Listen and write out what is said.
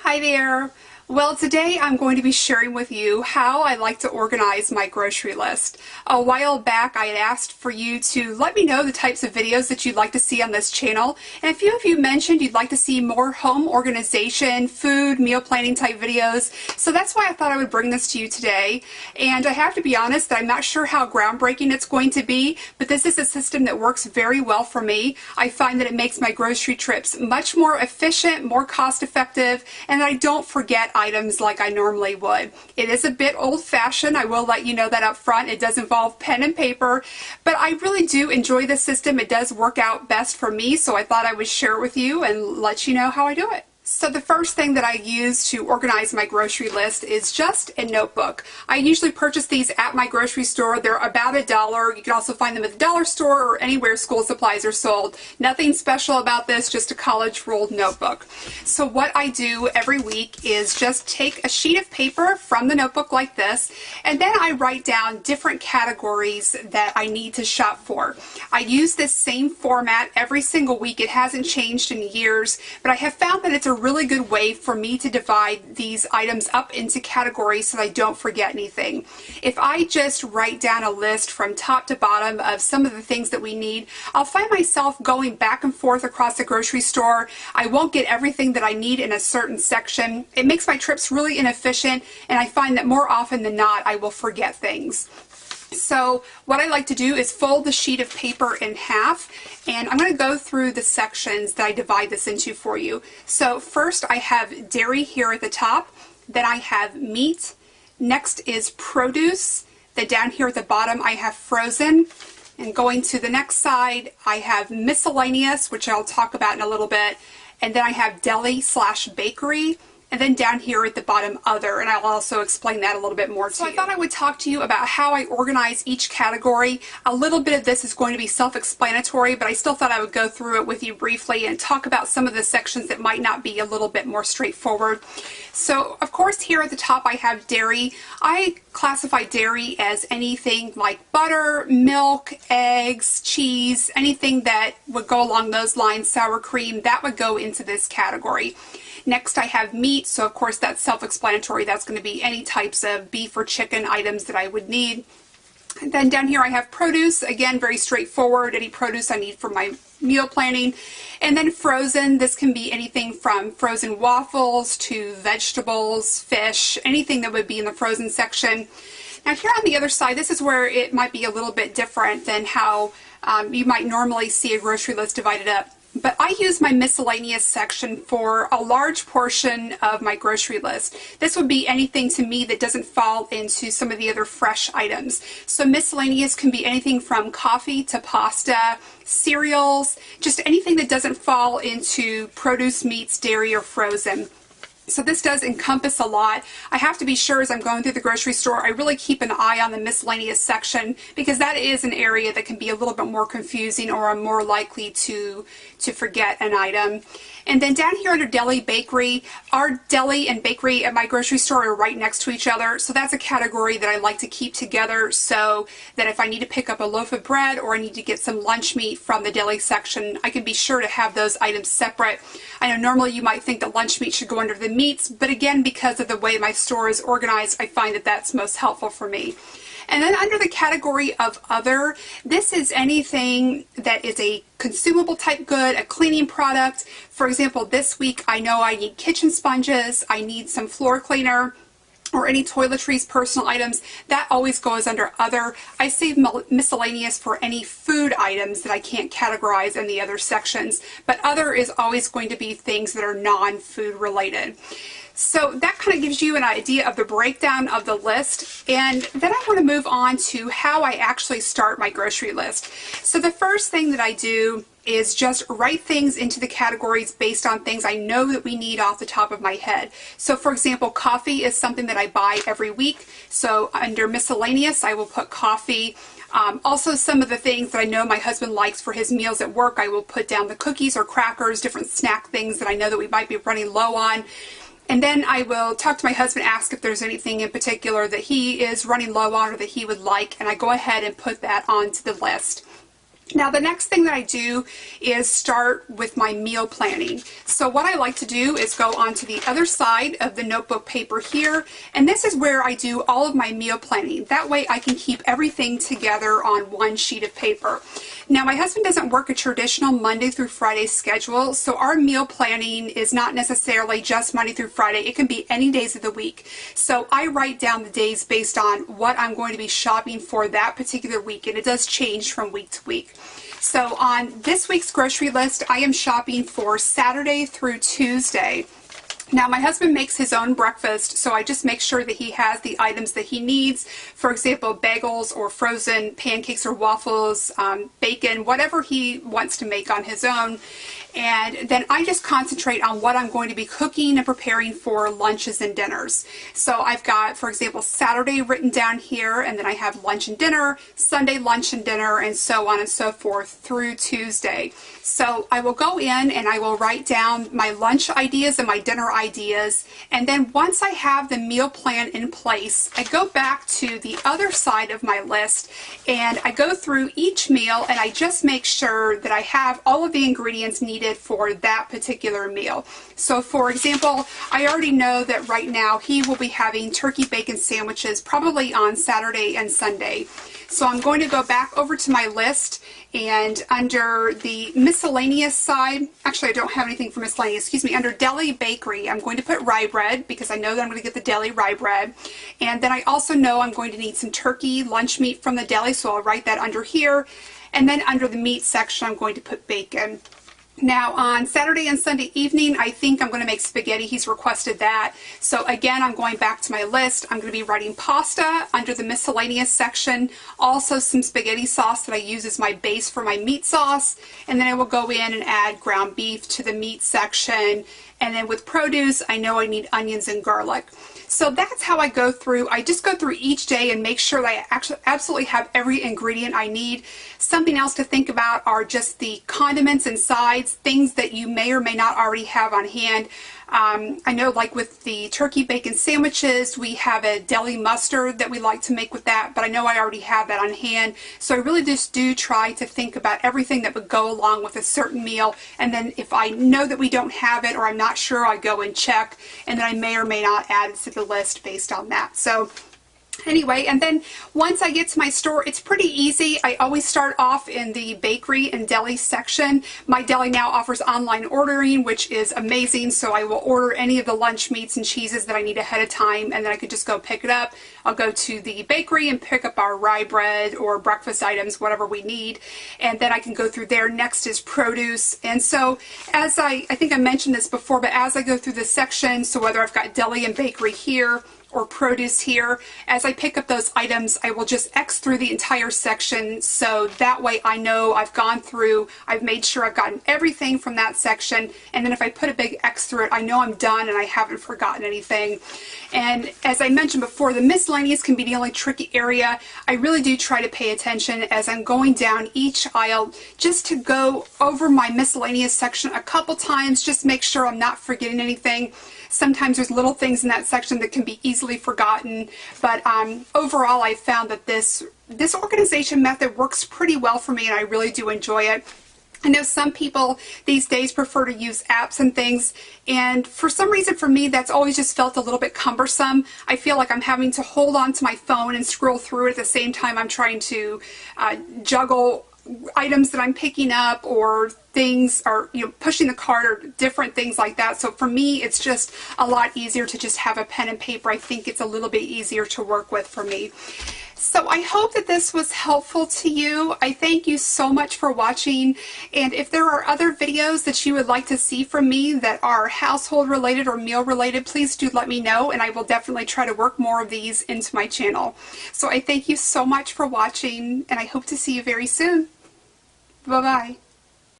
Hi there. Well, today I'm going to be sharing with you how I like to organize my grocery list. A while back I had asked for you to let me know the types of videos that you'd like to see on this channel, and a few of you mentioned you'd like to see more home organization, food, meal planning type videos, so that's why I thought I would bring this to you today. And I have to be honest that I'm not sure how groundbreaking it's going to be, but this is a system that works very well for me. I find that it makes my grocery trips much more efficient, more cost effective, and I don't forget items like I normally would. It is a bit old-fashioned, I will let you know that up front. It does involve pen and paper, but I really do enjoy this system. It does work out best for me, so I thought I would share it with you and let you know how I do it. So the first thing that I use to organize my grocery list is just a notebook. I usually purchase these at my grocery store. They're about $1. You can also find them at the dollar store or anywhere school supplies are sold. Nothing special about this, just a college ruled notebook. So what I do every week is just take a sheet of paper from the notebook like this, and then I write down different categories that I need to shop for. I use this same format every single week. It hasn't changed in years, but I have found that it's a really good way for me to divide these items up into categories so I don't forget anything. If I just write down a list from top to bottom of some of the things that we need, I'll find myself going back and forth across the grocery store. I won't get everything that I need in a certain section. It makes my trips really inefficient, and I find that more often than not I will forget things. So what I like to do is fold the sheet of paper in half, and I'm going to go through the sections that I divide this into for you. So first I have dairy here at the top, then I have meat, next is produce, then down here at the bottom I have frozen, and going to the next side I have miscellaneous, which I'll talk about in a little bit, and then I have deli/bakery, and then down here at the bottom, other, and I'll also explain that a little bit more to you. So I thought I would talk to you about how I organize each category. A little bit of this is going to be self-explanatory, but I still thought I would go through it with you briefly and talk about some of the sections that might not be a little bit more straightforward. So, of course, here at the top I have dairy. I classify dairy as anything like butter, milk, eggs, cheese, anything that would go along those lines, sour cream, that would go into this category. Next I have meat, so of course that's self-explanatory. That's going to be any types of beef or chicken items that I would need. And then down here I have produce, again very straightforward, any produce I need for my meal planning. And then frozen, this can be anything from frozen waffles to vegetables, fish, anything that would be in the frozen section. Now here on the other side, this is where it might be a little bit different than how you might normally see a grocery list divided up. But I use my miscellaneous section for a large portion of my grocery list. This would be anything to me that doesn't fall into some of the other fresh items. So miscellaneous can be anything from coffee to pasta, cereals, just anything that doesn't fall into produce, meats, dairy, or frozen. So this does encompass a lot. I have to be sure as I'm going through the grocery store, I really keep an eye on the miscellaneous section, because that is an area that can be a little bit more confusing, or I'm more likely to forget an item. And then down here under deli bakery, our deli and bakery at my grocery store are right next to each other, so that's a category that I like to keep together so that if I need to pick up a loaf of bread or I need to get some lunch meat from the deli section, I can be sure to have those items separate. I know normally you might think that lunch meat should go under the meats, but again, because of the way my store is organized, I find that that's most helpful for me. And then under the category of other, this is anything that is a consumable type good, a cleaning product. For example, this week I know I need kitchen sponges, I need some floor cleaner, or any toiletries, personal items. That always goes under other. I save miscellaneous for any food items that I can't categorize in the other sections, but other is always going to be things that are non-food related. So that kind of gives you an idea of the breakdown of the list, and then I want to move on to how I actually start my grocery list. So the first thing that I do is just write things into the categories based on things I know that we need off the top of my head. So for example, coffee is something that I buy every week, so under miscellaneous I will put coffee. Also some of the things that I know my husband likes for his meals at work, I will put down the cookies or crackers, different snack things that I know that we might be running low on. And then I will talk to my husband, ask if there's anything in particular that he is running low on or that he would like, and I go ahead and put that onto the list. Now the next thing that I do is start with my meal planning. So what I like to do is go onto the other side of the notebook paper here, and this is where I do all of my meal planning. That way I can keep everything together on one sheet of paper. Now my husband doesn't work a traditional Monday through Friday schedule, so our meal planning is not necessarily just Monday through Friday. It can be any days of the week. So I write down the days based on what I'm going to be shopping for that particular week, and it does change from week to week. So on this week's grocery list, I am shopping for Saturday through Tuesday. Now my husband makes his own breakfast, so I just make sure that he has the items that he needs. For example, bagels or frozen pancakes or waffles, bacon, whatever he wants to make on his own. And then I just concentrate on what I'm going to be cooking and preparing for lunches and dinners. So I've got, for example, Saturday written down here, and then I have lunch and dinner, Sunday lunch and dinner, and so on and so forth through Tuesday. So I will go in and I will write down my lunch ideas and my dinner ideas, and then once I have the meal plan in place, I go back to the other side of my list and I go through each meal and I just make sure that I have all of the ingredients needed for that particular meal. So for example, I already know that right now he will be having turkey bacon sandwiches probably on Saturday and Sunday. So I'm going to go back over to my list, and under the miscellaneous side, actually I don't have anything for miscellaneous, excuse me, under deli bakery, I'm going to put rye bread because I know that I'm going to get the deli rye bread. And then I also know I'm going to need some turkey lunch meat from the deli, so I'll write that under here. And then under the meat section, I'm going to put bacon. Now on Saturday and Sunday evening, I think I'm going to make spaghetti. He's requested that. So again, I'm going back to my list. I'm going to be writing pasta under the miscellaneous section. Also some spaghetti sauce that I use as my base for my meat sauce. And then I will go in and add ground beef to the meat section. And then with produce, I know I need onions and garlic. So that's how I go through. I just go through each day and make sure that I actually absolutely have every ingredient I need. Something else to think about are just the condiments and sides, things that you may or may not already have on hand. I know like with the turkey bacon sandwiches, we have a deli mustard that we like to make with that, but I know I already have that on hand. So I really just do try to think about everything that would go along with a certain meal, and then if I know that we don't have it or I'm not sure, I go and check, and then I may or may not add it to the list based on that. So anyway, and then once I get to my store, it's pretty easy. I always start off in the bakery and deli section. My deli now offers online ordering, which is amazing, so I will order any of the lunch meats and cheeses that I need ahead of time, and then I could just go pick it up. I'll go to the bakery and pick up our rye bread or breakfast items, whatever we need, and then I can go through there. Next is produce, and so as I think I mentioned this before, but as I go through this section, so whether I've got deli and bakery here, or produce here, as I pick up those items, I will just X through the entire section, so that way I know I've gone through, I've made sure I've gotten everything from that section, and then if I put a big X through it, I know I'm done and I haven't forgotten anything. And as I mentioned before, the miscellaneous can be the only tricky area. I really do try to pay attention as I'm going down each aisle just to go over my miscellaneous section a couple times, just make sure I'm not forgetting anything. Sometimes there's little things in that section that can be easily forgotten, but overall I found that this organization method works pretty well for me, and I really do enjoy it. I know some people these days prefer to use apps and things, and for some reason for me that's always just felt a little bit cumbersome. I feel like I'm having to hold on to my phone and scroll through it at the same time I'm trying to juggle items that I'm picking up, or things, or pushing the cart, or different things like that. So for me it's just a lot easier to just have a pen and paper. I think it's a little bit easier to work with for me. So I hope that this was helpful to you. I thank you so much for watching, and if there are other videos that you would like to see from me that are household related or meal related, please do let me know, and I will definitely try to work more of these into my channel. So I thank you so much for watching, and I hope to see you very soon. Bye-bye.